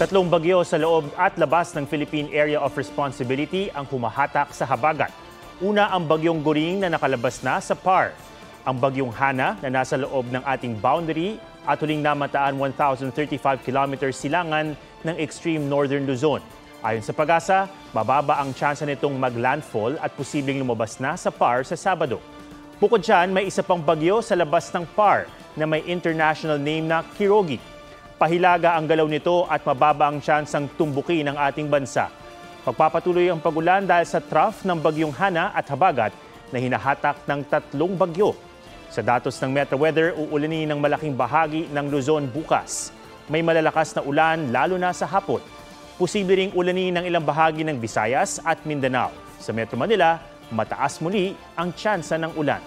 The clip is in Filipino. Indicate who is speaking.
Speaker 1: Tatlong bagyo sa loob at labas ng Philippine Area of Responsibility ang humahatak sa habagat. Una ang bagyong Goring na nakalabas na sa PAR. Ang bagyong Hana na nasa loob ng ating boundary at huling namataan 1,035 kilometers silangan ng extreme northern Luzon. Ayon sa Pag-asa, mababa ang tsansa nitong maglandfall at posibleng lumabas na sa PAR sa Sabado. Bukod dyan, may isa pang bagyo sa labas ng PAR na may international name na Kirogi. Pahilaga ang galaw nito at mababa ang tsansang tumbukin ng ating bansa. Pagpapatuloy ang pagulan dahil sa trough ng bagyong Hana at habagat na hinahatak ng tatlong bagyo. Sa datos ng Metro Weather, uulanin ng malaking bahagi ng Luzon bukas. May malalakas na ulan lalo na sa hapon. Posible ring ulanin ng ilang bahagi ng Visayas at Mindanao. Sa Metro Manila, mataas muli ang tsansa ng ulan.